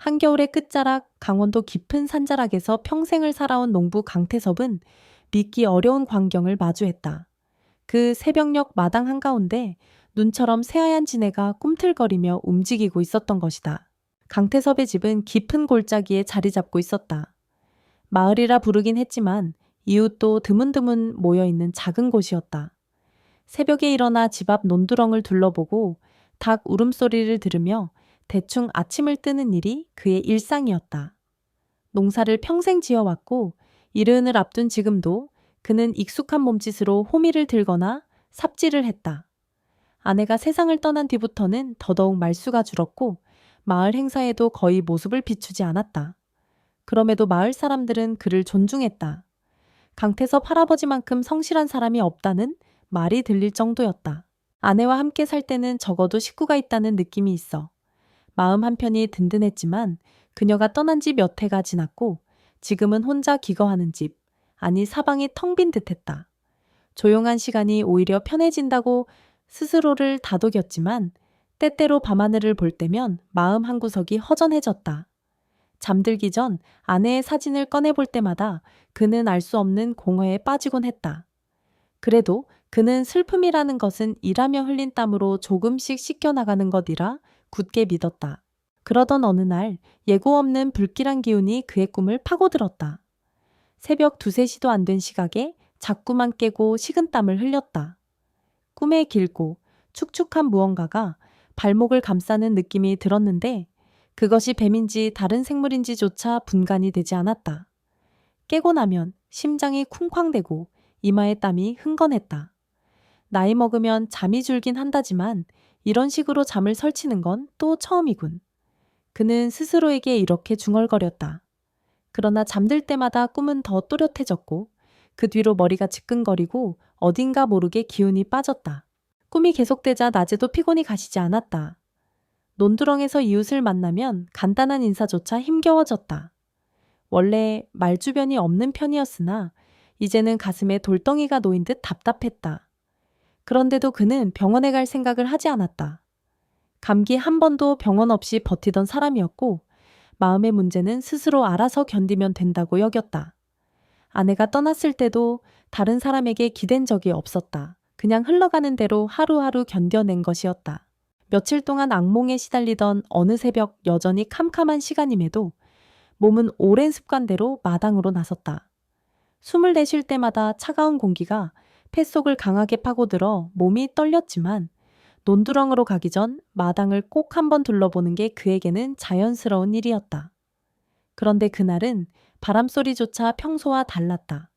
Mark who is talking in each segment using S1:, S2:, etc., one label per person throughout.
S1: 한겨울의 끝자락 강원도 깊은 산자락에서 평생을 살아온 농부 강태섭은 믿기 어려운 광경을 마주했다. 그 새벽녘 마당 한가운데 눈처럼 새하얀 지네가 꿈틀거리며 움직이고 있었던 것이다. 강태섭의 집은 깊은 골짜기에 자리 잡고 있었다. 마을이라 부르긴 했지만 이웃도 드문드문 모여있는 작은 곳이었다. 새벽에 일어나 집 앞 논두렁을 둘러보고 닭 울음소리를 들으며 대충 아침을 뜨는 일이 그의 일상이었다. 농사를 평생 지어왔고 이른을 앞둔 지금도 그는 익숙한 몸짓으로 호미를 들거나 삽질을 했다. 아내가 세상을 떠난 뒤부터는 더더욱 말수가 줄었고 마을 행사에도 거의 모습을 비추지 않았다. 그럼에도 마을 사람들은 그를 존중했다. 강태섭 할아버지만큼 성실한 사람이 없다는 말이 들릴 정도였다. 아내와 함께 살 때는 적어도 식구가 있다는 느낌이 있어 마음 한편이 든든했지만 그녀가 떠난 지 몇 해가 지났고 지금은 혼자 기거하는 집, 아니 사방이 텅 빈 듯했다. 조용한 시간이 오히려 편해진다고 스스로를 다독였지만 때때로 밤하늘을 볼 때면 마음 한구석이 허전해졌다. 잠들기 전 아내의 사진을 꺼내볼 때마다 그는 알 수 없는 공허에 빠지곤 했다. 그래도 그는 슬픔이라는 것은 일하며 흘린 땀으로 조금씩 씻겨나가는 것이라 굳게 믿었다. 그러던 어느 날 예고 없는 불길한 기운이 그의 꿈을 파고들었다. 새벽 2, 3시도 안 된 시각에 자꾸만 깨고 식은땀을 흘렸다. 꿈에 길고 축축한 무언가가 발목을 감싸는 느낌이 들었는데 그것이 뱀인지 다른 생물인지조차 분간이 되지 않았다. 깨고 나면 심장이 쿵쾅대고 이마에 땀이 흥건했다. 나이 먹으면 잠이 줄긴 한다지만 이런 식으로 잠을 설치는 건 또 처음이군. 그는 스스로에게 이렇게 중얼거렸다. 그러나 잠들 때마다 꿈은 더 또렷해졌고 그 뒤로 머리가 지끈거리고 어딘가 모르게 기운이 빠졌다. 꿈이 계속되자 낮에도 피곤이 가시지 않았다. 논두렁에서 이웃을 만나면 간단한 인사조차 힘겨워졌다. 원래 말주변이 없는 편이었으나 이제는 가슴에 돌덩이가 놓인 듯 답답했다. 그런데도 그는 병원에 갈 생각을 하지 않았다. 감기 한 번도 병원 없이 버티던 사람이었고 마음의 문제는 스스로 알아서 견디면 된다고 여겼다. 아내가 떠났을 때도 다른 사람에게 기댄 적이 없었다. 그냥 흘러가는 대로 하루하루 견뎌낸 것이었다. 며칠 동안 악몽에 시달리던 어느 새벽 여전히 캄캄한 시간임에도 몸은 오랜 습관대로 마당으로 나섰다. 숨을 내쉴 때마다 차가운 공기가 폐속을 강하게 파고들어 몸이 떨렸지만 논두렁으로 가기 전 마당을 꼭 한번 둘러보는 게 그에게는 자연스러운 일이었다. 그런데 그날은 바람소리조차 평소와 달랐다.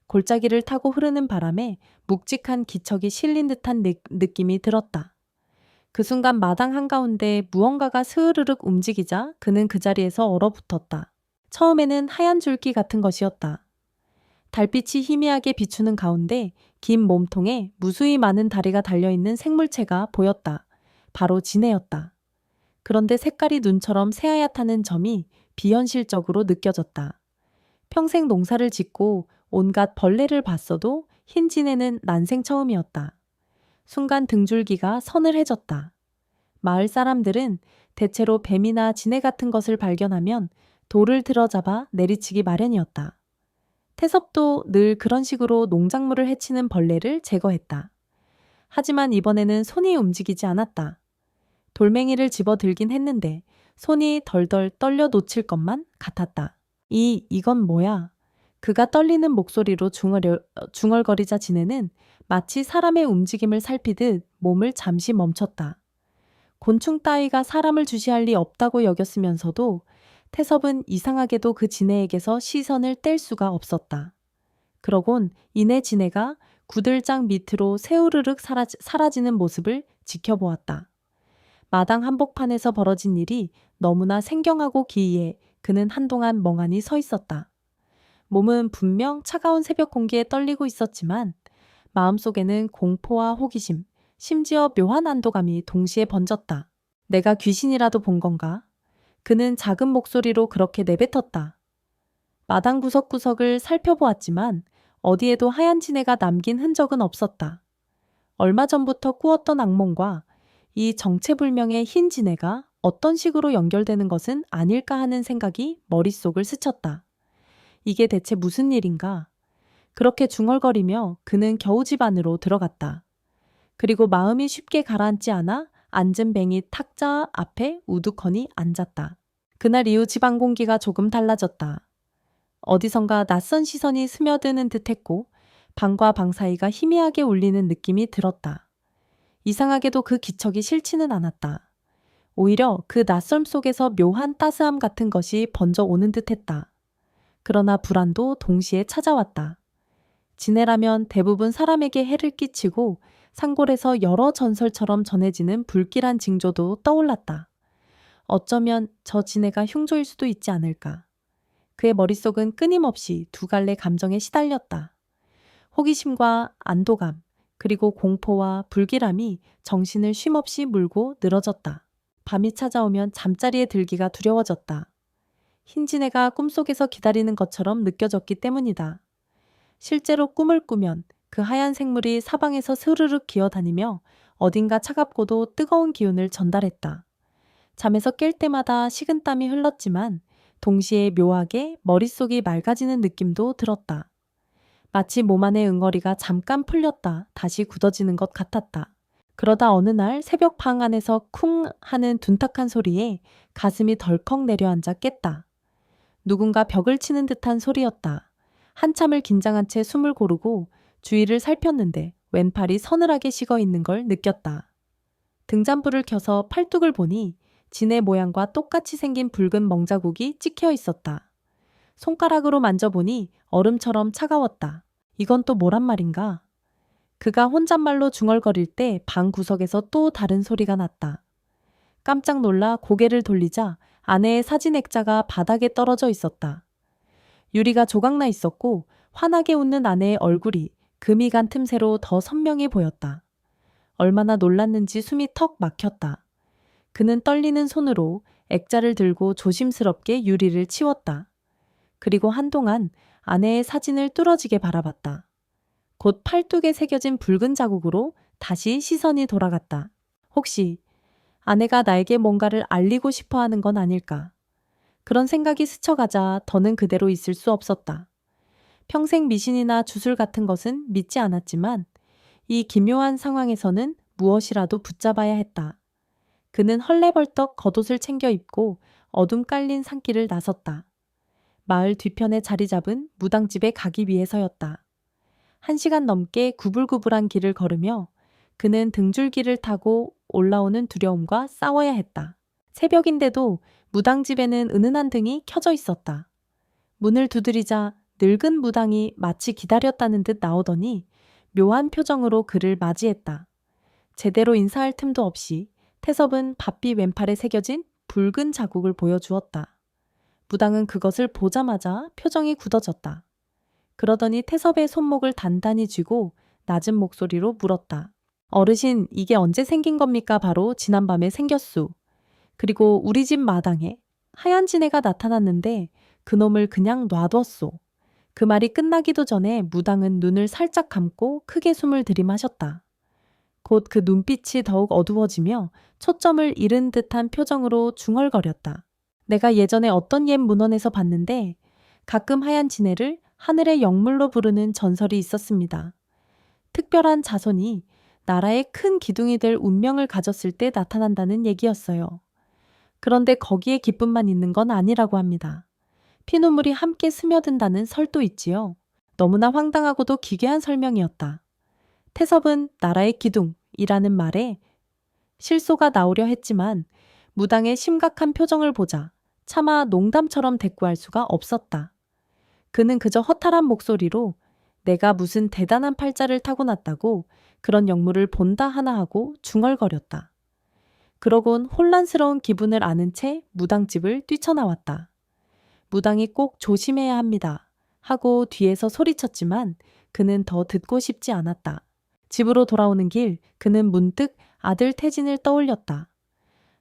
S1: 골짜기를 타고 흐르는 바람에 묵직한 기척이 실린 듯한 느낌이 들었다. 그 순간 마당 한가운데 무언가가 스르륵 움직이자 그는 그 자리에서 얼어붙었다. 처음에는 하얀 줄기 같은 것이었다. 달빛이 희미하게 비추는 가운데 긴 몸통에 무수히 많은 다리가 달려있는 생물체가 보였다. 바로 지네였다. 그런데 색깔이 눈처럼 새하얗다는 점이 비현실적으로 느껴졌다. 평생 농사를 짓고 온갖 벌레를 봤어도 흰 지네는 난생 처음이었다. 순간 등줄기가 서늘해졌다. 마을 사람들은 대체로 뱀이나 지네 같은 것을 발견하면 돌을 들어잡아 내리치기 마련이었다. 태섭도 늘 그런 식으로 농작물을 해치는 벌레를 제거했다. 하지만 이번에는 손이 움직이지 않았다. 돌멩이를 집어들긴 했는데 손이 덜덜 떨려 놓칠 것만 같았다. 이건 뭐야? 그가 떨리는 목소리로 중얼거리자 지네는 마치 사람의 움직임을 살피듯 몸을 잠시 멈췄다. 곤충 따위가 사람을 주시할 리 없다고 여겼으면서도 태섭은 이상하게도 그 지네에게서 시선을 뗄 수가 없었다. 그러곤 이내 지네가 구들장 밑으로 새우르륵 사라지는 모습을 지켜보았다. 마당 한복판에서 벌어진 일이 너무나 생경하고 기이해 그는 한동안 멍하니 서 있었다. 몸은 분명 차가운 새벽 공기에 떨리고 있었지만 마음속에는 공포와 호기심, 심지어 묘한 안도감이 동시에 번졌다. 내가 귀신이라도 본 건가? 그는 작은 목소리로 그렇게 내뱉었다. 마당 구석구석을 살펴보았지만 어디에도 하얀 지네가 남긴 흔적은 없었다. 얼마 전부터 꾸었던 악몽과 이 정체불명의 흰 지네가 어떤 식으로 연결되는 것은 아닐까 하는 생각이 머릿속을 스쳤다. 이게 대체 무슨 일인가? 그렇게 중얼거리며 그는 겨우 집 안으로 들어갔다. 그리고 마음이 쉽게 가라앉지 않아 앉은 뱅이 탁자 앞에 우두커니 앉았다. 그날 이후 집안 공기가 조금 달라졌다. 어디선가 낯선 시선이 스며드는 듯했고 방과 방 사이가 희미하게 울리는 느낌이 들었다. 이상하게도 그 기척이 싫지는 않았다. 오히려 그 낯섦 속에서 묘한 따스함 같은 것이 번져 오는 듯했다. 그러나 불안도 동시에 찾아왔다. 지내라면 대부분 사람에게 해를 끼치고 산골에서 여러 전설처럼 전해지는 불길한 징조도 떠올랐다. 어쩌면 저 지네가 흉조일 수도 있지 않을까. 그의 머릿속은 끊임없이 두 갈래 감정에 시달렸다. 호기심과 안도감, 그리고 공포와 불길함이 정신을 쉼없이 물고 늘어졌다. 밤이 찾아오면 잠자리에 들기가 두려워졌다. 흰지네가 꿈속에서 기다리는 것처럼 느껴졌기 때문이다. 실제로 꿈을 꾸면 그 하얀 생물이 사방에서 스르륵 기어다니며 어딘가 차갑고도 뜨거운 기운을 전달했다. 잠에서 깰 때마다 식은땀이 흘렀지만 동시에 묘하게 머릿속이 맑아지는 느낌도 들었다. 마치 몸 안의 응어리가 잠깐 풀렸다 다시 굳어지는 것 같았다. 그러다 어느 날 새벽 방 안에서 쿵 하는 둔탁한 소리에 가슴이 덜컥 내려앉아 깼다. 누군가 벽을 치는 듯한 소리였다. 한참을 긴장한 채 숨을 고르고 주위를 살폈는데 왼팔이 서늘하게 식어 있는 걸 느꼈다. 등잔불을 켜서 팔뚝을 보니 지네 모양과 똑같이 생긴 붉은 멍자국이 찍혀 있었다. 손가락으로 만져보니 얼음처럼 차가웠다. 이건 또 뭐란 말인가? 그가 혼잣말로 중얼거릴 때 방 구석에서 또 다른 소리가 났다. 깜짝 놀라 고개를 돌리자 아내의 사진 액자가 바닥에 떨어져 있었다. 유리가 조각나 있었고 환하게 웃는 아내의 얼굴이 금이 간 틈새로 더 선명해 보였다. 얼마나 놀랐는지 숨이 턱 막혔다. 그는 떨리는 손으로 액자를 들고 조심스럽게 유리를 치웠다. 그리고 한동안 아내의 사진을 뚫어지게 바라봤다. 곧 팔뚝에 새겨진 붉은 자국으로 다시 시선이 돌아갔다. 혹시 아내가 나에게 뭔가를 알리고 싶어 하는 건 아닐까? 그런 생각이 스쳐가자 더는 그대로 있을 수 없었다. 평생 미신이나 주술 같은 것은 믿지 않았지만 이 기묘한 상황에서는 무엇이라도 붙잡아야 했다. 그는 헐레벌떡 겉옷을 챙겨 입고 어둠 깔린 산길을 나섰다. 마을 뒤편에 자리 잡은 무당집에 가기 위해서였다. 1시간 넘게 구불구불한 길을 걸으며 그는 등줄기를 타고 올라오는 두려움과 싸워야 했다. 새벽인데도 무당집에는 은은한 등이 켜져 있었다. 문을 두드리자 늙은 무당이 마치 기다렸다는 듯 나오더니 묘한 표정으로 그를 맞이했다. 제대로 인사할 틈도 없이 태섭은 바삐 왼팔에 새겨진 붉은 자국을 보여주었다. 무당은 그것을 보자마자 표정이 굳어졌다. 그러더니 태섭의 손목을 단단히 쥐고 낮은 목소리로 물었다. 어르신, 이게 언제 생긴 겁니까? 바로 지난밤에 생겼수. 그리고 우리 집 마당에 하얀 지네가 나타났는데 그놈을 그냥 놔뒀소. 그 말이 끝나기도 전에 무당은 눈을 살짝 감고 크게 숨을 들이마셨다. 곧 그 눈빛이 더욱 어두워지며 초점을 잃은 듯한 표정으로 중얼거렸다. 내가 예전에 어떤 옛 문헌에서 봤는데 가끔 하얀 지네를 하늘의 영물로 부르는 전설이 있었습니다. 특별한 자손이 나라의 큰 기둥이 될 운명을 가졌을 때 나타난다는 얘기였어요. 그런데 거기에 기쁨만 있는 건 아니라고 합니다. 피눈물이 함께 스며든다는 설도 있지요. 너무나 황당하고도 기괴한 설명이었다. 태섭은 나라의 기둥이라는 말에 실소가 나오려 했지만 무당의 심각한 표정을 보자 차마 농담처럼 대꾸할 수가 없었다. 그는 그저 허탈한 목소리로 내가 무슨 대단한 팔자를 타고났다고 그런 영물을 본다 하나 하고 중얼거렸다. 그러곤 혼란스러운 기분을 아는 채 무당집을 뛰쳐나왔다. 무당이 꼭 조심해야 합니다 하고 뒤에서 소리쳤지만 그는 더 듣고 싶지 않았다. 집으로 돌아오는 길 그는 문득 아들 태진을 떠올렸다.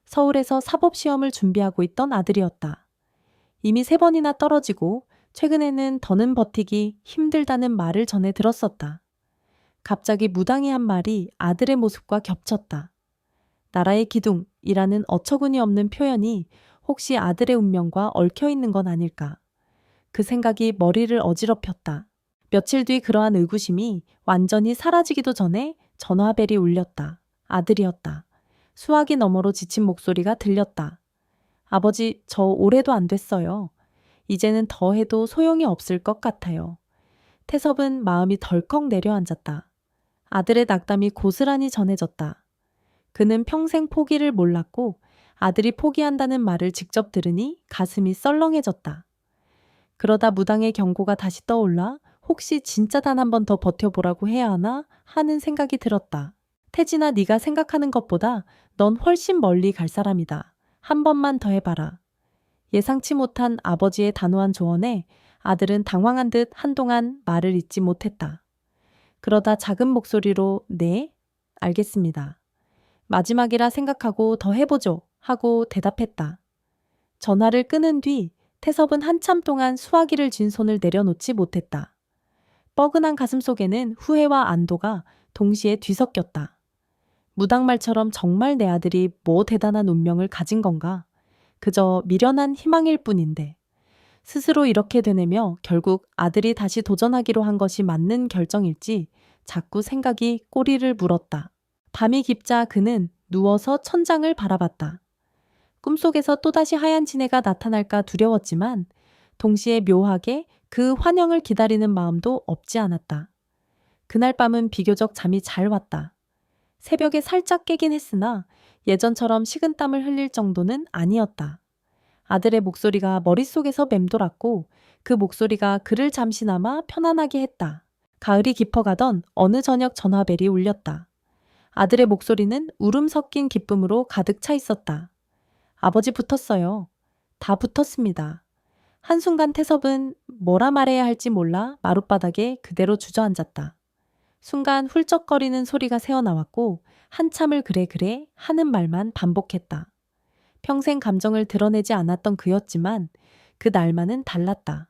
S1: 서울에서 사법시험을 준비하고 있던 아들이었다. 이미 3번이나 떨어지고 최근에는 더는 버티기 힘들다는 말을 전해 들었었다. 갑자기 무당이 한 말이 아들의 모습과 겹쳤다. 나라의 기둥, 이라는 어처구니 없는 표현이 혹시 아들의 운명과 얽혀 있는 건 아닐까. 그 생각이 머리를 어지럽혔다. 며칠 뒤 그러한 의구심이 완전히 사라지기도 전에 전화벨이 울렸다. 아들이었다. 수화기 너머로 지친 목소리가 들렸다. 아버지, 저 올해도 안 됐어요. 이제는 더 해도 소용이 없을 것 같아요. 태섭은 마음이 덜컥 내려앉았다. 아들의 낙담이 고스란히 전해졌다. 그는 평생 포기를 몰랐고 아들이 포기한다는 말을 직접 들으니 가슴이 썰렁해졌다. 그러다 무당의 경고가 다시 떠올라 혹시 진짜 단 한 번 더 버텨보라고 해야 하나 하는 생각이 들었다. 태진아, 네가 생각하는 것보다 넌 훨씬 멀리 갈 사람이다. 한 번만 더 해봐라. 예상치 못한 아버지의 단호한 조언에 아들은 당황한 듯 한동안 말을 잇지 못했다. 그러다 작은 목소리로 네? 알겠습니다. 마지막이라 생각하고 더 해보죠 하고 대답했다. 전화를 끊은 뒤 태섭은 한참 동안 수화기를 쥔 손을 내려놓지 못했다. 뻐근한 가슴 속에는 후회와 안도가 동시에 뒤섞였다. 무당말처럼 정말 내 아들이 뭐 대단한 운명을 가진 건가? 그저 미련한 희망일 뿐인데. 스스로 이렇게 되뇌며 결국 아들이 다시 도전하기로 한 것이 맞는 결정일지 자꾸 생각이 꼬리를 물었다. 밤이 깊자 그는 누워서 천장을 바라봤다. 꿈속에서 또다시 하얀 지네가 나타날까 두려웠지만 동시에 묘하게 그 환영을 기다리는 마음도 없지 않았다. 그날 밤은 비교적 잠이 잘 왔다. 새벽에 살짝 깨긴 했으나 예전처럼 식은땀을 흘릴 정도는 아니었다. 아들의 목소리가 머릿속에서 맴돌았고 그 목소리가 그를 잠시나마 편안하게 했다. 가을이 깊어가던 어느 저녁 전화벨이 울렸다. 아들의 목소리는 울음 섞인 기쁨으로 가득 차 있었다. 아버지 붙었어요. 다 붙었습니다. 한순간 태섭은 뭐라 말해야 할지 몰라 마룻바닥에 그대로 주저앉았다. 순간 훌쩍거리는 소리가 새어나왔고 한참을 그래 하는 말만 반복했다. 평생 감정을 드러내지 않았던 그였지만 그 날만은 달랐다.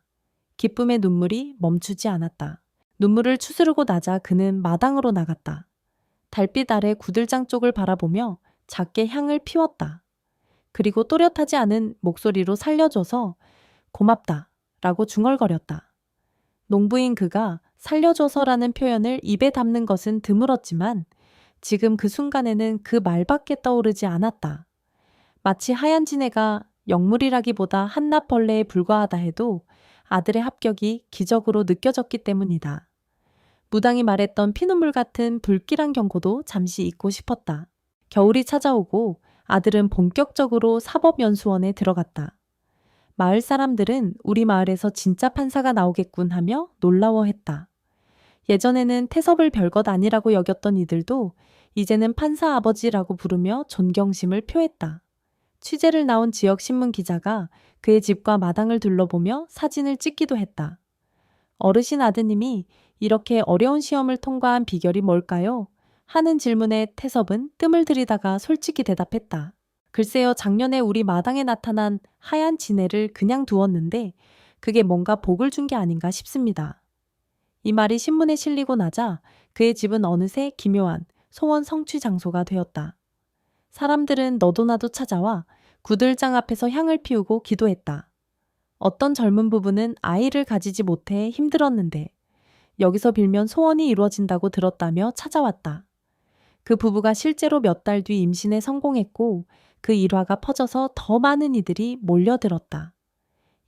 S1: 기쁨의 눈물이 멈추지 않았다. 눈물을 추스르고 나자 그는 마당으로 나갔다. 달빛 아래 구들장 쪽을 바라보며 작게 향을 피웠다. 그리고 또렷하지 않은 목소리로 살려줘서 고맙다 라고 중얼거렸다. 농부인 그가 살려줘서라는 표현을 입에 담는 것은 드물었지만 지금 그 순간에는 그 말밖에 떠오르지 않았다. 마치 하얀 지네가 영물이라기보다 한낱벌레에 불과하다 해도 아들의 합격이 기적으로 느껴졌기 때문이다. 무당이 말했던 피눈물 같은 불길한 경고도 잠시 잊고 싶었다. 겨울이 찾아오고 아들은 본격적으로 사법연수원에 들어갔다. 마을 사람들은 우리 마을에서 진짜 판사가 나오겠군 하며 놀라워했다. 예전에는 태섭을 별것 아니라고 여겼던 이들도 이제는 판사 아버지라고 부르며 존경심을 표했다. 취재를 나온 지역 신문 기자가 그의 집과 마당을 둘러보며 사진을 찍기도 했다. 어르신 아드님이 이렇게 어려운 시험을 통과한 비결이 뭘까요? 하는 질문에 태섭은 뜸을 들이다가 솔직히 대답했다. 글쎄요, 작년에 우리 마당에 나타난 하얀 지네를 그냥 두었는데 그게 뭔가 복을 준 게 아닌가 싶습니다. 이 말이 신문에 실리고 나자 그의 집은 어느새 기묘한 소원 성취 장소가 되었다. 사람들은 너도 나도 찾아와 구들장 앞에서 향을 피우고 기도했다. 어떤 젊은 부부는 아이를 가지지 못해 힘들었는데 여기서 빌면 소원이 이루어진다고 들었다며 찾아왔다. 그 부부가 실제로 몇 달 뒤 임신에 성공했고 그 일화가 퍼져서 더 많은 이들이 몰려들었다.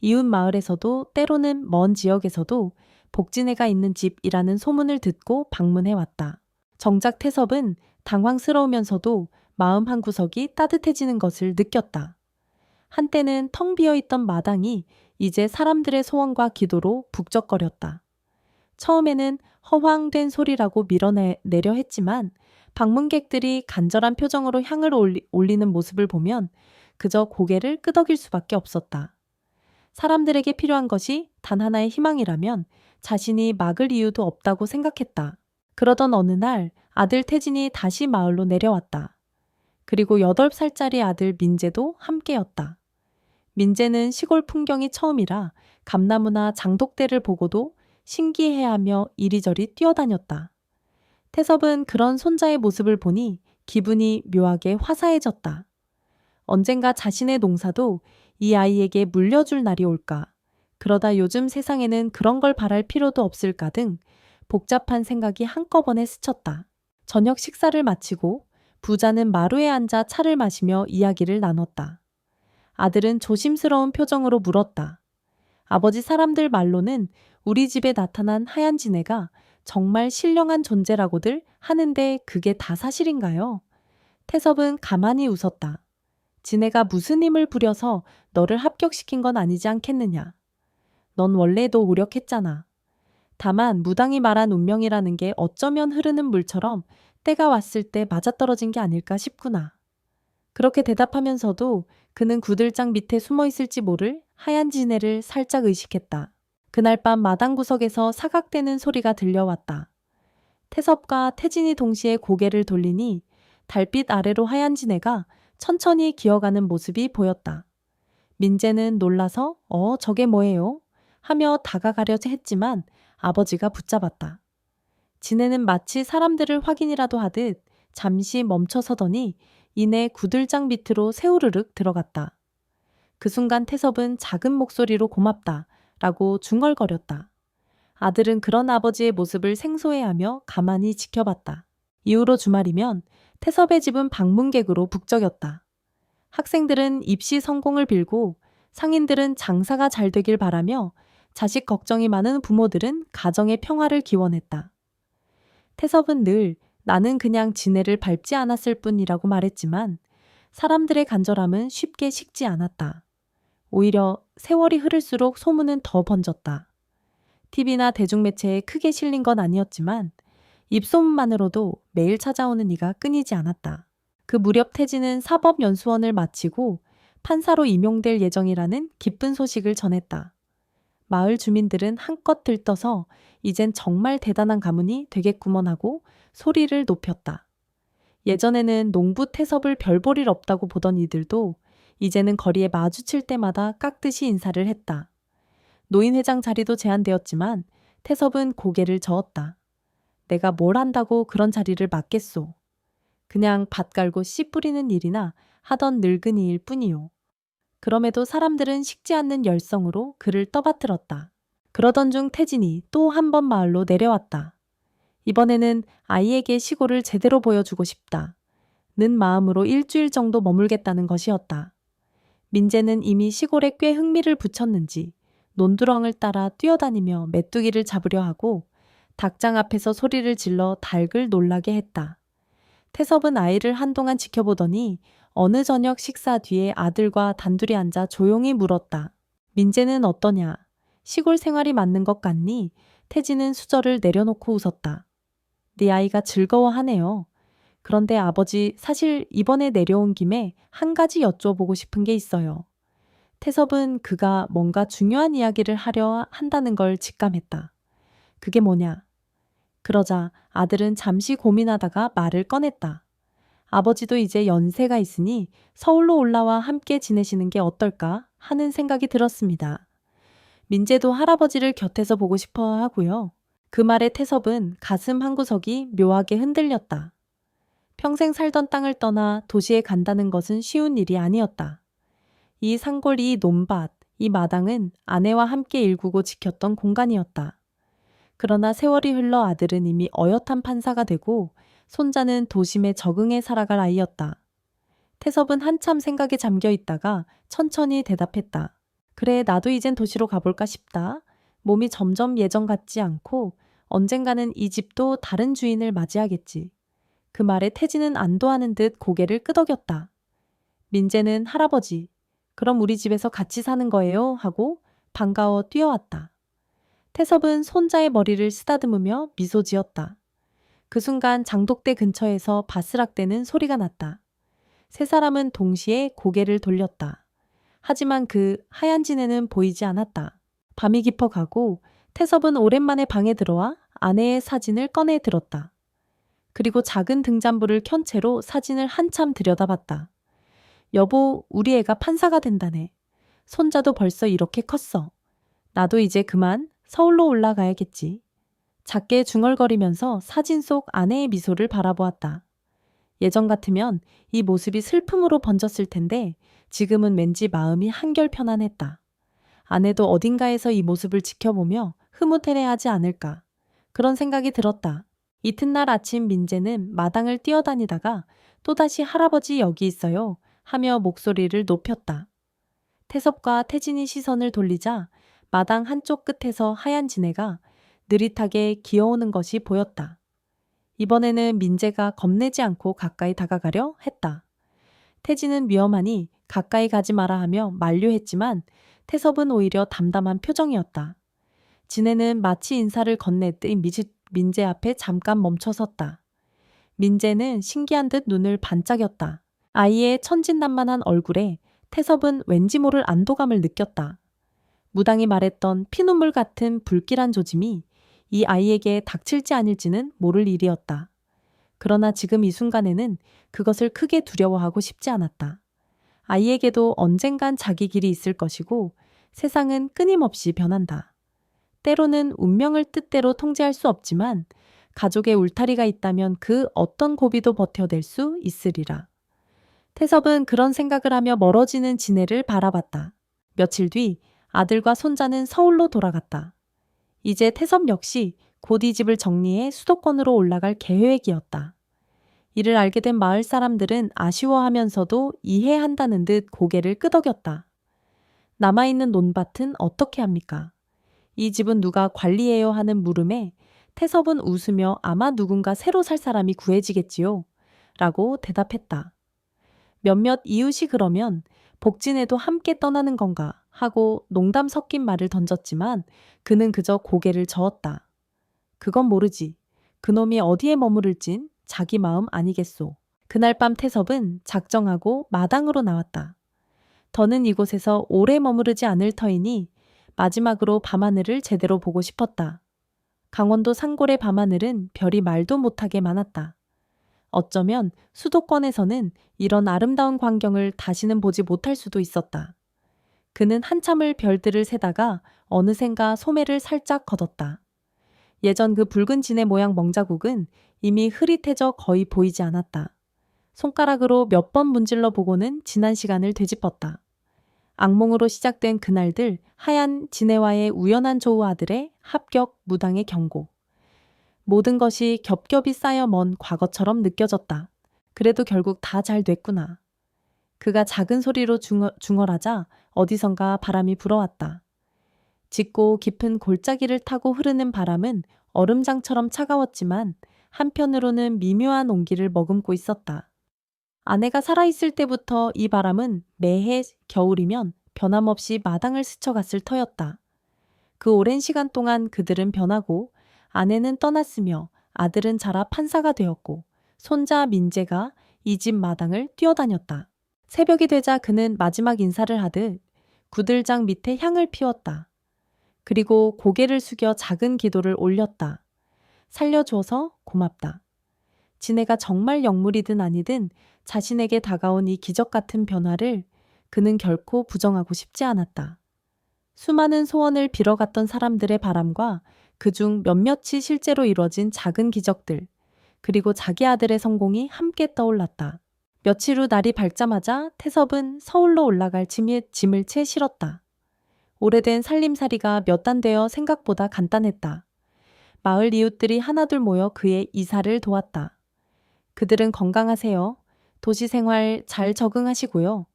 S1: 이웃 마을에서도 때로는 먼 지역에서도 복지네가 있는 집이라는 소문을 듣고 방문해왔다. 정작 태섭은 당황스러우면서도 마음 한구석이 따뜻해지는 것을 느꼈다. 한때는 텅 비어있던 마당이 이제 사람들의 소원과 기도로 북적거렸다. 처음에는 허황된 소리라고 밀어내려 했지만 방문객들이 간절한 표정으로 향을 올리는 모습을 보면 그저 고개를 끄덕일 수밖에 없었다. 사람들에게 필요한 것이 단 하나의 희망이라면 자신이 막을 이유도 없다고 생각했다. 그러던 어느 날 아들 태진이 다시 마을로 내려왔다. 그리고 8살짜리 아들 민재도 함께였다. 민재는 시골 풍경이 처음이라 감나무나 장독대를 보고도 신기해하며 이리저리 뛰어다녔다. 태섭은 그런 손자의 모습을 보니 기분이 묘하게 화사해졌다. 언젠가 자신의 농사도 이 아이에게 물려줄 날이 올까? 그러다 요즘 세상에는 그런 걸 바랄 필요도 없을까 등 복잡한 생각이 한꺼번에 스쳤다. 저녁 식사를 마치고 부자는 마루에 앉아 차를 마시며 이야기를 나눴다. 아들은 조심스러운 표정으로 물었다. 아버지, 사람들 말로는 우리 집에 나타난 하얀 지네가 정말 신령한 존재라고들 하는데 그게 다 사실인가요? 태섭은 가만히 웃었다. 지네가 무슨 힘을 부려서 너를 합격시킨 건 아니지 않겠느냐. 넌 원래도 오력했잖아. 다만 무당이 말한 운명이라는 게 어쩌면 흐르는 물처럼 때가 왔을 때 맞아떨어진 게 아닐까 싶구나. 그렇게 대답하면서도 그는 구들장 밑에 숨어 있을지 모를 하얀 지네를 살짝 의식했다. 그날 밤 마당 구석에서 사각대는 소리가 들려왔다. 태섭과 태진이 동시에 고개를 돌리니 달빛 아래로 하얀 지네가 천천히 기어가는 모습이 보였다. 민재는 놀라서 저게 뭐예요? 하며 다가가려 했지만 아버지가 붙잡았다. 지네는 마치 사람들을 확인이라도 하듯 잠시 멈춰서더니 이내 구들장 밑으로 새우르륵 들어갔다. 그 순간 태섭은 작은 목소리로 고맙다 라고 중얼거렸다. 아들은 그런 아버지의 모습을 생소해하며 가만히 지켜봤다. 이후로 주말이면 태섭의 집은 방문객으로 북적였다. 학생들은 입시 성공을 빌고 상인들은 장사가 잘 되길 바라며 자식 걱정이 많은 부모들은 가정의 평화를 기원했다. 태섭은 늘 나는 그냥 지네를 밟지 않았을 뿐이라고 말했지만 사람들의 간절함은 쉽게 식지 않았다. 오히려 세월이 흐를수록 소문은 더 번졌다. TV나 대중매체에 크게 실린 건 아니었지만 입소문만으로도 매일 찾아오는 이가 끊이지 않았다. 그 무렵 태진은 사법연수원을 마치고 판사로 임용될 예정이라는 기쁜 소식을 전했다. 마을 주민들은 한껏 들떠서 이젠 정말 대단한 가문이 되겠구먼 하고 소리를 높였다. 예전에는 농부 태섭을 별 볼 일 없다고 보던 이들도 이제는 거리에 마주칠 때마다 깍듯이 인사를 했다. 노인회장 자리도 제한되었지만 태섭은 고개를 저었다. 내가 뭘 한다고 그런 자리를 맡겠소. 그냥 밭 갈고 씨 뿌리는 일이나 하던 늙은이일 뿐이요. 그럼에도 사람들은 식지 않는 열성으로 그를 떠받들었다. 그러던 중 태진이 또 한 번 마을로 내려왔다. 이번에는 아이에게 시골을 제대로 보여주고 싶다. 는 마음으로 일주일 정도 머물겠다는 것이었다. 민재는 이미 시골에 꽤 흥미를 붙였는지 논두렁을 따라 뛰어다니며 메뚜기를 잡으려 하고 닭장 앞에서 소리를 질러 닭을 놀라게 했다. 태섭은 아이를 한동안 지켜보더니 어느 저녁 식사 뒤에 아들과 단둘이 앉아 조용히 물었다. 민재는 어떠냐? 시골 생활이 맞는 것 같니? 태진은 수저를 내려놓고 웃었다. 네 아이가 즐거워하네요. 그런데 아버지, 사실 이번에 내려온 김에 한 가지 여쭤보고 싶은 게 있어요. 태섭은 그가 뭔가 중요한 이야기를 하려 한다는 걸 직감했다. 그게 뭐냐? 그러자 아들은 잠시 고민하다가 말을 꺼냈다. 아버지도 이제 연세가 있으니 서울로 올라와 함께 지내시는 게 어떨까 하는 생각이 들었습니다. 민재도 할아버지를 곁에서 보고 싶어 하고요. 그 말에 태섭은 가슴 한구석이 묘하게 흔들렸다. 평생 살던 땅을 떠나 도시에 간다는 것은 쉬운 일이 아니었다. 이 산골, 이 논밭, 이 마당은 아내와 함께 일구고 지켰던 공간이었다. 그러나 세월이 흘러 아들은 이미 어엿한 판사가 되고 손자는 도심에 적응해 살아갈 아이였다. 태섭은 한참 생각에 잠겨 있다가 천천히 대답했다. 그래, 나도 이젠 도시로 가볼까 싶다. 몸이 점점 예전 같지 않고 언젠가는 이 집도 다른 주인을 맞이하겠지. 그 말에 태진은 안도하는 듯 고개를 끄덕였다. 민재는 할아버지, 그럼 우리 집에서 같이 사는 거예요? 하고 반가워 뛰어왔다. 태섭은 손자의 머리를 쓰다듬으며 미소 지었다. 그 순간 장독대 근처에서 바스락대는 소리가 났다. 세 사람은 동시에 고개를 돌렸다. 하지만 그 하얀 지네는 보이지 않았다. 밤이 깊어가고 태섭은 오랜만에 방에 들어와 아내의 사진을 꺼내 들었다. 그리고 작은 등잔불을 켠 채로 사진을 한참 들여다봤다. 여보, 우리 애가 판사가 된다네. 손자도 벌써 이렇게 컸어. 나도 이제 그만 서울로 올라가야겠지. 작게 중얼거리면서 사진 속 아내의 미소를 바라보았다. 예전 같으면 이 모습이 슬픔으로 번졌을 텐데 지금은 왠지 마음이 한결 편안했다. 아내도 어딘가에서 이 모습을 지켜보며 흐뭇해하지 않을까. 그런 생각이 들었다. 이튿날 아침 민재는 마당을 뛰어다니다가 또다시 할아버지 여기 있어요 하며 목소리를 높였다. 태섭과 태진이 시선을 돌리자 마당 한쪽 끝에서 하얀 지네가 느릿하게 기어오는 것이 보였다. 이번에는 민재가 겁내지 않고 가까이 다가가려 했다. 태진은 위험하니 가까이 가지 마라 하며 만류했지만 태섭은 오히려 담담한 표정이었다. 지네는 마치 인사를 건네듯 민재 앞에 잠깐 멈춰섰다. 민재는 신기한 듯 눈을 반짝였다. 아이의 천진난만한 얼굴에 태섭은 왠지 모를 안도감을 느꼈다. 무당이 말했던 피눈물 같은 불길한 조짐이 이 아이에게 닥칠지 아닐지는 모를 일이었다. 그러나 지금 이 순간에는 그것을 크게 두려워하고 싶지 않았다. 아이에게도 언젠간 자기 길이 있을 것이고 세상은 끊임없이 변한다. 때로는 운명을 뜻대로 통제할 수 없지만 가족의 울타리가 있다면 그 어떤 고비도 버텨낼 수 있으리라. 태섭은 그런 생각을 하며 멀어지는 지네를 바라봤다. 며칠 뒤 아들과 손자는 서울로 돌아갔다. 이제 태섭 역시 곧 이 집을 정리해 수도권으로 올라갈 계획이었다. 이를 알게 된 마을 사람들은 아쉬워하면서도 이해한다는 듯 고개를 끄덕였다. 남아있는 논밭은 어떻게 합니까? 이 집은 누가 관리해요 하는 물음에 태섭은 웃으며 아마 누군가 새로 살 사람이 구해지겠지요. 라고 대답했다. 몇몇 이웃이 그러면 복진에도 함께 떠나는 건가 하고 농담 섞인 말을 던졌지만 그는 그저 고개를 저었다. 그건 모르지. 그놈이 어디에 머무를진 자기 마음 아니겠소. 그날 밤 태섭은 작정하고 마당으로 나왔다. 더는 이곳에서 오래 머무르지 않을 터이니 마지막으로 밤하늘을 제대로 보고 싶었다. 강원도 산골의 밤하늘은 별이 말도 못하게 많았다. 어쩌면 수도권에서는 이런 아름다운 광경을 다시는 보지 못할 수도 있었다. 그는 한참을 별들을 세다가 어느샌가 소매를 살짝 걷었다. 예전 그 붉은 진해 모양 멍자국은 이미 흐릿해져 거의 보이지 않았다. 손가락으로 몇 번 문질러 보고는 지난 시간을 되짚었다. 악몽으로 시작된 그날들 하얀 진해와의 우연한 조우 아들의 합격 무당의 경고. 모든 것이 겹겹이 쌓여 먼 과거처럼 느껴졌다. 그래도 결국 다 잘 됐구나. 그가 작은 소리로 중얼하자 어디선가 바람이 불어왔다. 짙고 깊은 골짜기를 타고 흐르는 바람은 얼음장처럼 차가웠지만 한편으로는 미묘한 온기를 머금고 있었다. 아내가 살아있을 때부터 이 바람은 매해 겨울이면 변함없이 마당을 스쳐갔을 터였다. 그 오랜 시간 동안 그들은 변하고 아내는 떠났으며 아들은 자라 판사가 되었고 손자 민재가 이 집 마당을 뛰어다녔다. 새벽이 되자 그는 마지막 인사를 하듯 구들장 밑에 향을 피웠다. 그리고 고개를 숙여 작은 기도를 올렸다. 살려줘서 고맙다. 지네가 정말 영물이든 아니든 자신에게 다가온 이 기적 같은 변화를 그는 결코 부정하고 싶지 않았다. 수많은 소원을 빌어갔던 사람들의 바람과 그중 몇몇이 실제로 이뤄진 작은 기적들, 그리고 자기 아들의 성공이 함께 떠올랐다. 며칠 후 날이 밝자마자 태섭은 서울로 올라갈 짐을 채 실었다. 오래된 살림살이가 몇 단 되어 생각보다 간단했다. 마을 이웃들이 하나둘 모여 그의 이사를 도왔다. 그들은 건강하세요. 도시 생활 잘 적응하시고요.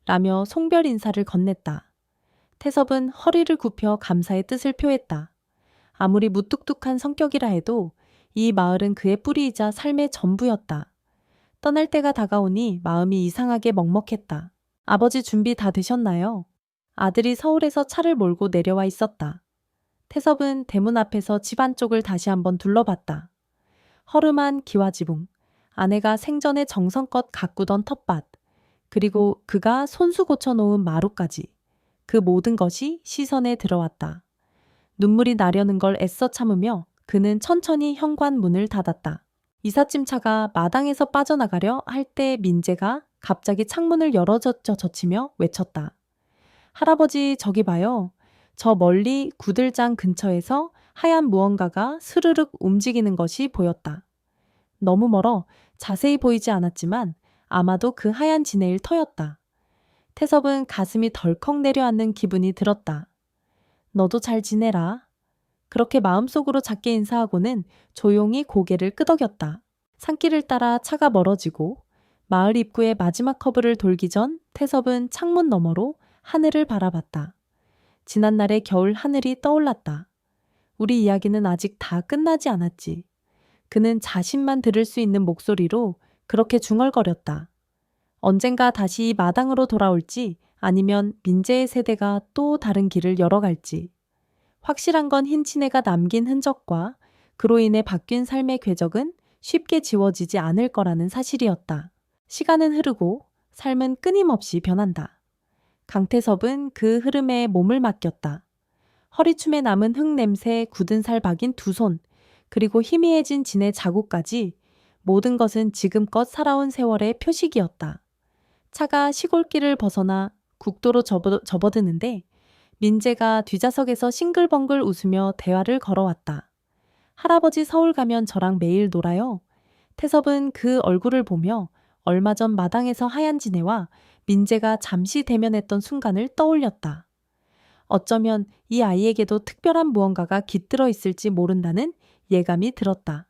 S1: 라며 송별 인사를 건넸다. 태섭은 허리를 굽혀 감사의 뜻을 표했다. 아무리 무뚝뚝한 성격이라 해도 이 마을은 그의 뿌리이자 삶의 전부였다. 떠날 때가 다가오니 마음이 이상하게 먹먹했다. 아버지 준비 다 되셨나요? 아들이 서울에서 차를 몰고 내려와 있었다. 태섭은 대문 앞에서 집 안쪽을 다시 한번 둘러봤다. 허름한 기와지붕, 아내가 생전에 정성껏 가꾸던 텃밭, 그리고 그가 손수 고쳐놓은 마루까지. 그 모든 것이 시선에 들어왔다. 눈물이 나려는 걸 애써 참으며 그는 천천히 현관문을 닫았다. 이삿짐차가 마당에서 빠져나가려 할 때 민재가 갑자기 창문을 열어젖히며 외쳤다. 할아버지 저기 봐요. 저 멀리 구들장 근처에서 하얀 무언가가 스르륵 움직이는 것이 보였다. 너무 멀어 자세히 보이지 않았지만 아마도 그 하얀 지네일 터였다. 태섭은 가슴이 덜컥 내려앉는 기분이 들었다. 너도 잘 지내라. 그렇게 마음속으로 작게 인사하고는 조용히 고개를 끄덕였다. 산길을 따라 차가 멀어지고 마을 입구의 마지막 커브를 돌기 전 태섭은 창문 너머로 하늘을 바라봤다. 지난날의 겨울 하늘이 떠올랐다. 우리 이야기는 아직 다 끝나지 않았지. 그는 자신만 들을 수 있는 목소리로 그렇게 중얼거렸다. 언젠가 다시 이 마당으로 돌아올지 아니면 민재의 세대가 또 다른 길을 열어갈지. 확실한 건 흰치네가 남긴 흔적과 그로 인해 바뀐 삶의 궤적은 쉽게 지워지지 않을 거라는 사실이었다. 시간은 흐르고 삶은 끊임없이 변한다. 강태섭은 그 흐름에 몸을 맡겼다. 허리춤에 남은 흙 냄새, 굳은 살 박인 두 손, 그리고 희미해진 진의 자국까지 모든 것은 지금껏 살아온 세월의 표식이었다. 차가 시골길을 벗어나 국도로 접어드는데 민재가 뒷좌석에서 싱글벙글 웃으며 대화를 걸어왔다. 할아버지 서울 가면 저랑 매일 놀아요. 태섭은 그 얼굴을 보며 얼마 전 마당에서 하얀 지네와 민재가 잠시 대면했던 순간을 떠올렸다. 어쩌면 이 아이에게도 특별한 무언가가 깃들어 있을지 모른다는 예감이 들었다.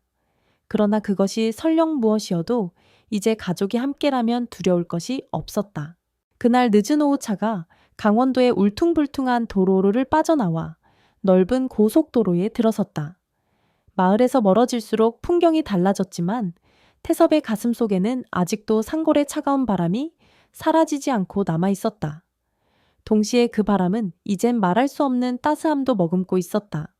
S1: 그러나 그것이 설령 무엇이어도 이제 가족이 함께라면 두려울 것이 없었다. 그날 늦은 오후 차가 강원도의 울퉁불퉁한 도로를 빠져나와 넓은 고속도로에 들어섰다. 마을에서 멀어질수록 풍경이 달라졌지만 태섭의 가슴 속에는 아직도 산골의 차가운 바람이 사라지지 않고 남아 있었다. 동시에 그 바람은 이젠 말할 수 없는 따스함도 머금고 있었다.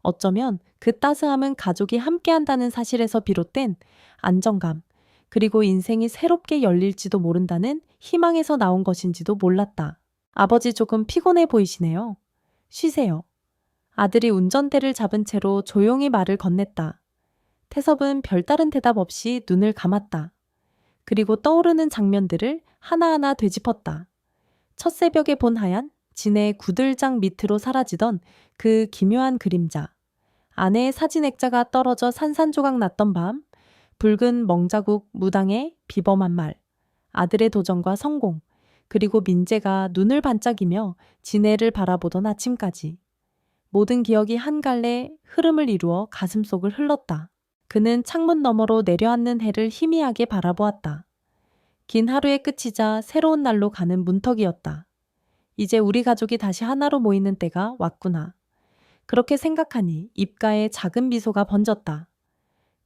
S1: 어쩌면 그 따스함은 가족이 함께한다는 사실에서 비롯된 안정감, 그리고 인생이 새롭게 열릴지도 모른다는 희망에서 나온 것인지도 몰랐다. 아버지 조금 피곤해 보이시네요. 쉬세요. 아들이 운전대를 잡은 채로 조용히 말을 건넸다. 태섭은 별다른 대답 없이 눈을 감았다. 그리고 떠오르는 장면들을 하나하나 되짚었다. 첫 새벽에 본 하얀 진의 구들장 밑으로 사라지던 그 기묘한 그림자, 아내의 사진 액자가 떨어져 산산조각 났던 밤, 붉은 멍자국 무당의 비범한 말, 아들의 도전과 성공, 그리고 민재가 눈을 반짝이며 진해를 바라보던 아침까지. 모든 기억이 한 갈래 흐름을 이루어 가슴속을 흘렀다. 그는 창문 너머로 내려앉는 해를 희미하게 바라보았다. 긴 하루의 끝이자 새로운 날로 가는 문턱이었다. 이제 우리 가족이 다시 하나로 모이는 때가 왔구나. 그렇게 생각하니 입가에 작은 미소가 번졌다.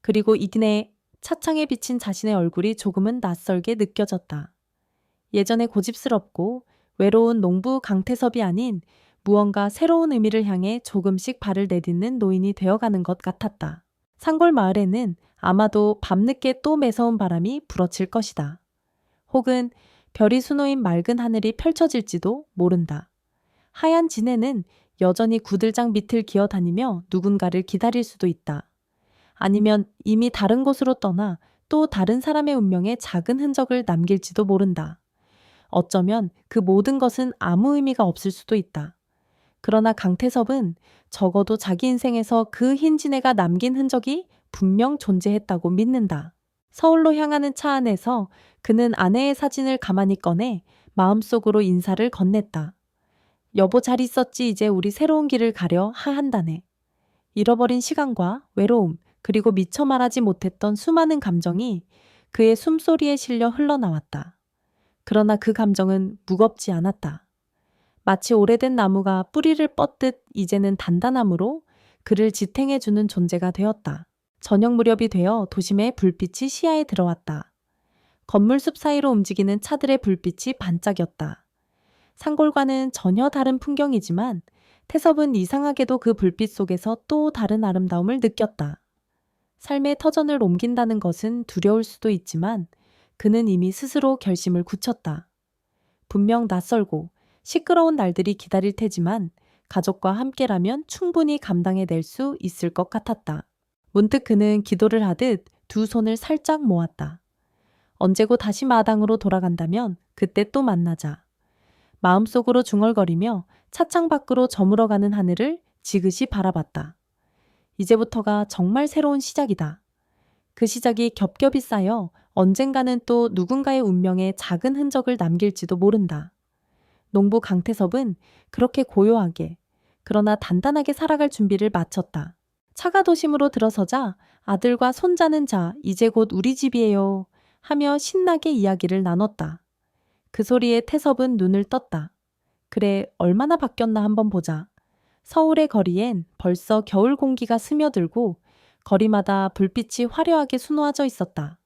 S1: 그리고 이내 차창에 비친 자신의 얼굴이 조금은 낯설게 느껴졌다. 예전에 고집스럽고 외로운 농부 강태섭이 아닌 무언가 새로운 의미를 향해 조금씩 발을 내딛는 노인이 되어가는 것 같았다. 산골 마을에는 아마도 밤늦게 또 매서운 바람이 불어칠 것이다. 혹은 별이 수놓인 맑은 하늘이 펼쳐질지도 모른다. 하얀 진해는 여전히 구들장 밑을 기어다니며 누군가를 기다릴 수도 있다. 아니면 이미 다른 곳으로 떠나 또 다른 사람의 운명에 작은 흔적을 남길지도 모른다. 어쩌면 그 모든 것은 아무 의미가 없을 수도 있다. 그러나 강태섭은 적어도 자기 인생에서 그 흰 진해가 남긴 흔적이 분명 존재했다고 믿는다. 서울로 향하는 차 안에서 그는 아내의 사진을 가만히 꺼내 마음속으로 인사를 건넸다. 여보 잘 있었지 이제 우리 새로운 길을 가려 한다네. 잃어버린 시간과 외로움 그리고 미처 말하지 못했던 수많은 감정이 그의 숨소리에 실려 흘러나왔다. 그러나 그 감정은 무겁지 않았다. 마치 오래된 나무가 뿌리를 뻗듯 이제는 단단함으로 그를 지탱해주는 존재가 되었다. 저녁 무렵이 되어 도심의 불빛이 시야에 들어왔다. 건물숲 사이로 움직이는 차들의 불빛이 반짝였다. 산골과는 전혀 다른 풍경이지만 태섭은 이상하게도 그 불빛 속에서 또 다른 아름다움을 느꼈다. 삶의 터전을 옮긴다는 것은 두려울 수도 있지만 그는 이미 스스로 결심을 굳혔다. 분명 낯설고 시끄러운 날들이 기다릴 테지만 가족과 함께라면 충분히 감당해낼 수 있을 것 같았다. 문득 그는 기도를 하듯 두 손을 살짝 모았다. 언제고 다시 마당으로 돌아간다면 그때 또 만나자. 마음속으로 중얼거리며 차창 밖으로 저물어가는 하늘을 지그시 바라봤다. 이제부터가 정말 새로운 시작이다. 그 시작이 겹겹이 쌓여 언젠가는 또 누군가의 운명에 작은 흔적을 남길지도 모른다. 농부 강태섭은 그렇게 고요하게, 그러나 단단하게 살아갈 준비를 마쳤다. 차가 도심으로 들어서자 아들과 손자는 자, 이제 곧 우리 집이에요 하며 신나게 이야기를 나눴다. 그 소리에 태섭은 눈을 떴다. 그래, 얼마나 바뀌었나 한번 보자. 서울의 거리엔 벌써 겨울 공기가 스며들고 거리마다 불빛이 화려하게 수놓아져 있었다.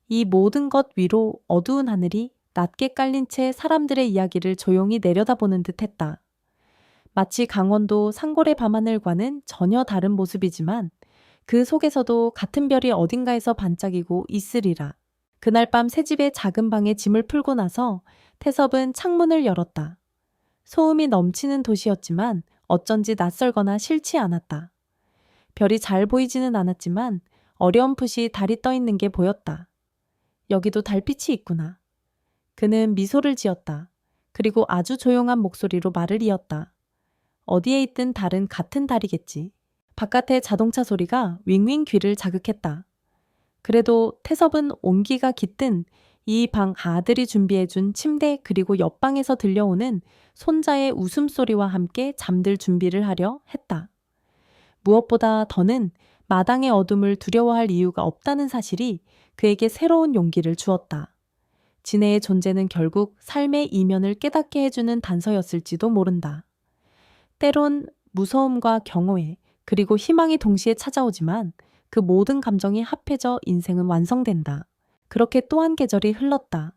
S1: 이 모든 것 위로 어두운 하늘이 낮게 깔린 채 사람들의 이야기를 조용히 내려다보는 듯했다. 마치 강원도 상골의 밤하늘과는 전혀 다른 모습이지만 그 속에서도 같은 별이 어딘가에서 반짝이고 있으리라. 그날 밤 새집의 작은 방에 짐을 풀고 나서 태섭은 창문을 열었다. 소음이 넘치는 도시였지만 어쩐지 낯설거나 싫지 않았다. 별이 잘 보이지는 않았지만 어렴풋이 달이 떠 있는 게 보였다. 여기도 달빛이 있구나. 그는 미소를 지었다. 그리고 아주 조용한 목소리로 말을 이었다. 어디에 있든 달은 같은 달이겠지. 바깥의 자동차 소리가 윙윙 귀를 자극했다. 그래도 태섭은 온기가 깃든 이 방 아들이 준비해준 침대 그리고 옆방에서 들려오는 손자의 웃음소리와 함께 잠들 준비를 하려 했다. 무엇보다 더는 마당의 어둠을 두려워할 이유가 없다는 사실이 그에게 새로운 용기를 주었다. 지네의 존재는 결국 삶의 이면을 깨닫게 해주는 단서였을지도 모른다. 때론 무서움과 경외 그리고 희망이 동시에 찾아오지만 그 모든 감정이 합해져 인생은 완성된다. 그렇게 또 한 계절이 흘렀다.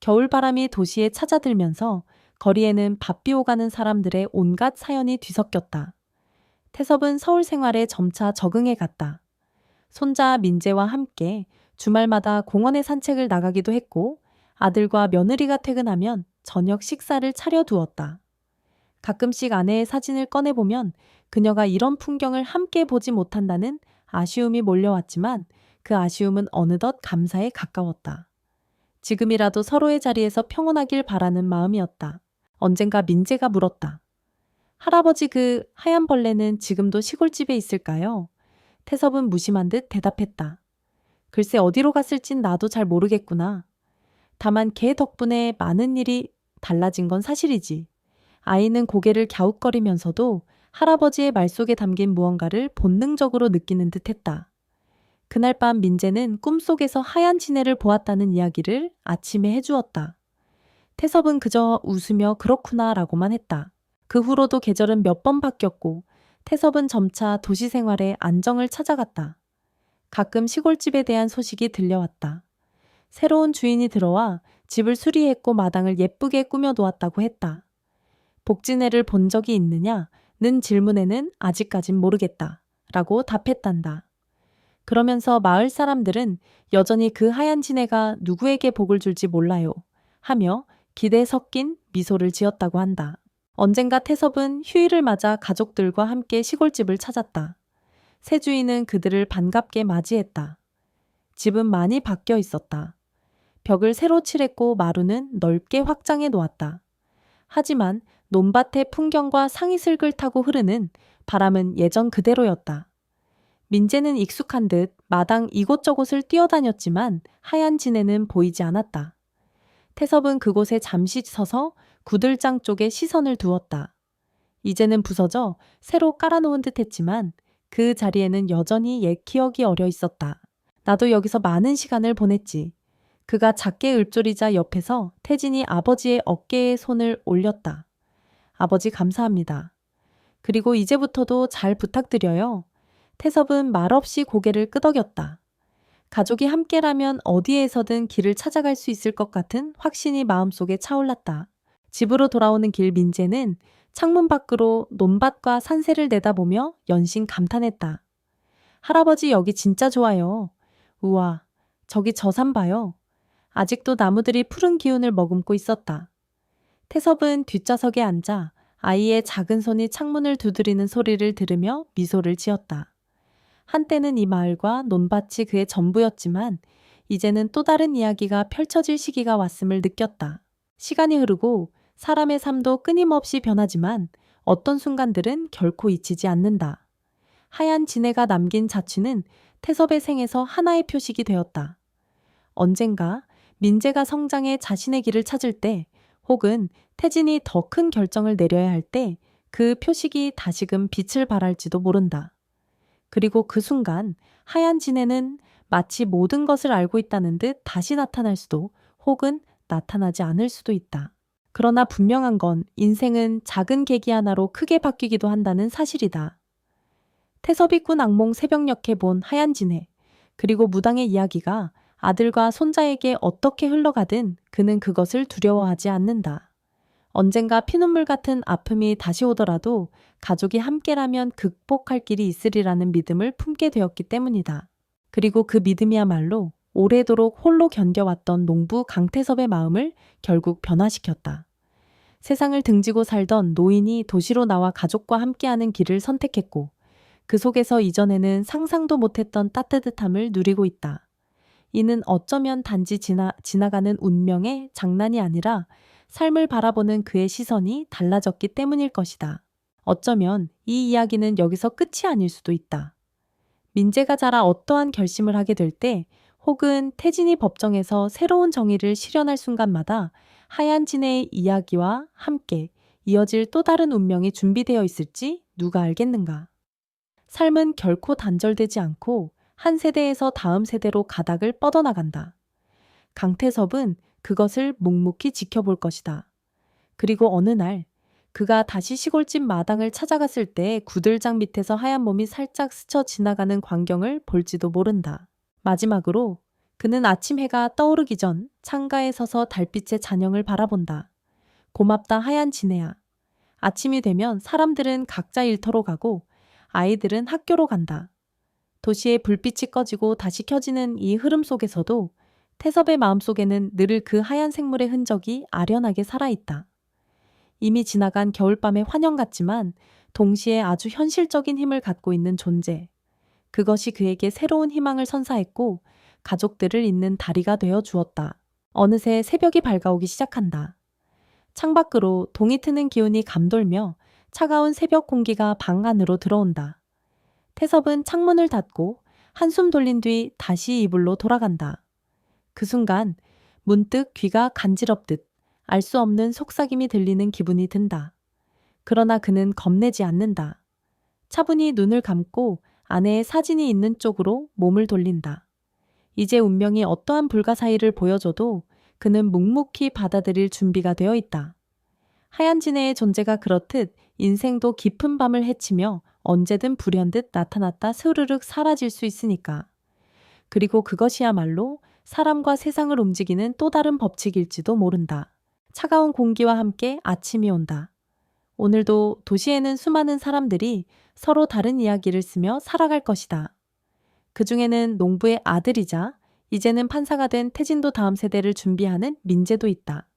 S1: 겨울바람이 도시에 찾아들면서 거리에는 바삐 오가는 사람들의 온갖 사연이 뒤섞였다. 태섭은 서울 생활에 점차 적응해 갔다. 손자 민재와 함께 주말마다 공원에 산책을 나가기도 했고 아들과 며느리가 퇴근하면 저녁 식사를 차려두었다. 가끔씩 아내의 사진을 꺼내보면 그녀가 이런 풍경을 함께 보지 못한다는 아쉬움이 몰려왔지만 그 아쉬움은 어느덧 감사에 가까웠다. 지금이라도 서로의 자리에서 평온하길 바라는 마음이었다. 언젠가 민재가 물었다. 할아버지 그 하얀 벌레는 지금도 시골집에 있을까요? 태섭은 무심한 듯 대답했다. 글쎄 어디로 갔을진 나도 잘 모르겠구나. 다만 걔 덕분에 많은 일이 달라진 건 사실이지. 아이는 고개를 갸웃거리면서도 할아버지의 말 속에 담긴 무언가를 본능적으로 느끼는 듯했다. 그날 밤 민재는 꿈속에서 하얀 지네를 보았다는 이야기를 아침에 해주었다. 태섭은 그저 웃으며 그렇구나 라고만 했다. 그 후로도 계절은 몇 번 바뀌었고 태섭은 점차 도시 생활에 안정을 찾아갔다. 가끔 시골집에 대한 소식이 들려왔다. 새로운 주인이 들어와 집을 수리했고 마당을 예쁘게 꾸며놓았다고 했다. 복지네를 본 적이 있느냐는 질문에는 아직까진 모르겠다 라고 답했단다. 그러면서 마을 사람들은 여전히 그 하얀 지네가 누구에게 복을 줄지 몰라요 하며 기대 섞인 미소를 지었다고 한다. 언젠가 태섭은 휴일을 맞아 가족들과 함께 시골집을 찾았다. 새 주인은 그들을 반갑게 맞이했다. 집은 많이 바뀌어 있었다. 벽을 새로 칠했고 마루는 넓게 확장해 놓았다. 하지만 논밭의 풍경과 상이슬글 타고 흐르는 바람은 예전 그대로였다. 민재는 익숙한 듯 마당 이곳저곳을 뛰어다녔지만 하얀 지네는 보이지 않았다. 태섭은 그곳에 잠시 서서 구들장 쪽에 시선을 두었다. 이제는 부서져 새로 깔아놓은 듯 했지만 그 자리에는 여전히 옛 기억이 어려 있었다. 나도 여기서 많은 시간을 보냈지. 그가 작게 읊조리자 옆에서 태진이 아버지의 어깨에 손을 올렸다. 아버지 감사합니다. 그리고 이제부터도 잘 부탁드려요. 태섭은 말없이 고개를 끄덕였다. 가족이 함께라면 어디에서든 길을 찾아갈 수 있을 것 같은 확신이 마음속에 차올랐다. 집으로 돌아오는 길 민재는 창문 밖으로 논밭과 산새를 내다보며 연신 감탄했다. 할아버지 여기 진짜 좋아요. 우와, 저기 저 산 봐요. 아직도 나무들이 푸른 기운을 머금고 있었다. 태섭은 뒷좌석에 앉아 아이의 작은 손이 창문을 두드리는 소리를 들으며 미소를 지었다. 한때는 이 마을과 논밭이 그의 전부였지만 이제는 또 다른 이야기가 펼쳐질 시기가 왔음을 느꼈다. 시간이 흐르고 사람의 삶도 끊임없이 변하지만 어떤 순간들은 결코 잊히지 않는다. 하얀 지네가 남긴 자취는 태섭의 생에서 하나의 표식이 되었다. 언젠가 민재가 성장해 자신의 길을 찾을 때, 혹은 태진이 더 큰 결정을 내려야 할 때 그 표식이 다시금 빛을 발할지도 모른다. 그리고 그 순간 하얀 진해는 마치 모든 것을 알고 있다는 듯 다시 나타날 수도, 혹은 나타나지 않을 수도 있다. 그러나 분명한 건 인생은 작은 계기 하나로 크게 바뀌기도 한다는 사실이다. 태섭이 꾼 악몽 새벽녘에 본 하얀 진해, 그리고 무당의 이야기가 아들과 손자에게 어떻게 흘러가든 그는 그것을 두려워하지 않는다. 언젠가 피눈물 같은 아픔이 다시 오더라도 가족이 함께라면 극복할 길이 있으리라는 믿음을 품게 되었기 때문이다. 그리고 그 믿음이야말로 오래도록 홀로 견뎌왔던 농부 강태섭의 마음을 결국 변화시켰다. 세상을 등지고 살던 노인이 도시로 나와 가족과 함께하는 길을 선택했고, 그 속에서 이전에는 상상도 못했던 따뜻함을 누리고 있다. 이는 어쩌면 단지 지나가는 운명의 장난이 아니라 삶을 바라보는 그의 시선이 달라졌기 때문일 것이다. 어쩌면 이 이야기는 여기서 끝이 아닐 수도 있다. 민재가 자라 어떠한 결심을 하게 될 때, 혹은 태진이 법정에서 새로운 정의를 실현할 순간마다 하얀 진해의 이야기와 함께 이어질 또 다른 운명이 준비되어 있을지 누가 알겠는가. 삶은 결코 단절되지 않고 한 세대에서 다음 세대로 가닥을 뻗어나간다. 강태섭은 그것을 묵묵히 지켜볼 것이다. 그리고 어느 날 그가 다시 시골집 마당을 찾아갔을 때 구들장 밑에서 하얀 몸이 살짝 스쳐 지나가는 광경을 볼지도 모른다. 마지막으로 그는 아침 해가 떠오르기 전 창가에 서서 달빛의 잔영을 바라본다. 고맙다 하얀 진해야. 아침이 되면 사람들은 각자 일터로 가고 아이들은 학교로 간다. 도시의 불빛이 꺼지고 다시 켜지는 이 흐름 속에서도 태섭의 마음속에는 늘 그 하얀 생물의 흔적이 아련하게 살아있다. 이미 지나간 겨울밤의 환영 같지만 동시에 아주 현실적인 힘을 갖고 있는 존재. 그것이 그에게 새로운 희망을 선사했고 가족들을 잇는 다리가 되어 주었다. 어느새 새벽이 밝아오기 시작한다. 창밖으로 동이 트는 기운이 감돌며 차가운 새벽 공기가 방 안으로 들어온다. 태섭은 창문을 닫고 한숨 돌린 뒤 다시 이불로 돌아간다. 그 순간 문득 귀가 간지럽듯 알 수 없는 속삭임이 들리는 기분이 든다. 그러나 그는 겁내지 않는다. 차분히 눈을 감고 아내의 사진이 있는 쪽으로 몸을 돌린다. 이제 운명이 어떠한 불가사의를 보여줘도 그는 묵묵히 받아들일 준비가 되어 있다. 하얀 진해의 존재가 그렇듯 인생도 깊은 밤을 헤치며 언제든 불현듯 나타났다 스르륵 사라질 수 있으니까. 그리고 그것이야말로 사람과 세상을 움직이는 또 다른 법칙일지도 모른다. 차가운 공기와 함께 아침이 온다. 오늘도 도시에는 수많은 사람들이 서로 다른 이야기를 쓰며 살아갈 것이다. 그 중에는 농부의 아들이자 이제는 판사가 된 태진도 다음 세대를 준비하는 민재도 있다.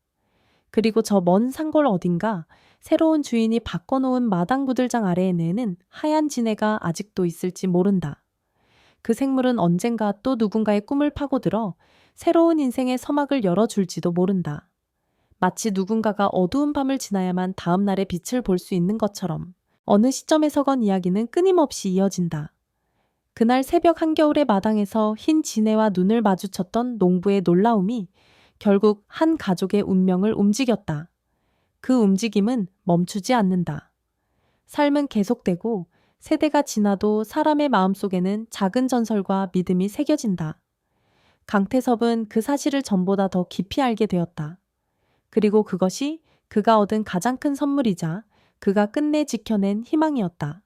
S1: 그리고 저 먼 산골 어딘가 새로운 주인이 바꿔놓은 마당 구들장 아래에는 하얀 진해가 아직도 있을지 모른다. 그 생물은 언젠가 또 누군가의 꿈을 파고들어 새로운 인생의 서막을 열어줄지도 모른다. 마치 누군가가 어두운 밤을 지나야만 다음 날의 빛을 볼 수 있는 것처럼 어느 시점에서건 이야기는 끊임없이 이어진다. 그날 새벽 한겨울의 마당에서 흰 진해와 눈을 마주쳤던 농부의 놀라움이 결국 한 가족의 운명을 움직였다. 그 움직임은 멈추지 않는다. 삶은 계속되고 세대가 지나도 사람의 마음속에는 작은 전설과 믿음이 새겨진다. 강태섭은 그 사실을 전보다 더 깊이 알게 되었다. 그리고 그것이 그가 얻은 가장 큰 선물이자 그가 끝내 지켜낸 희망이었다.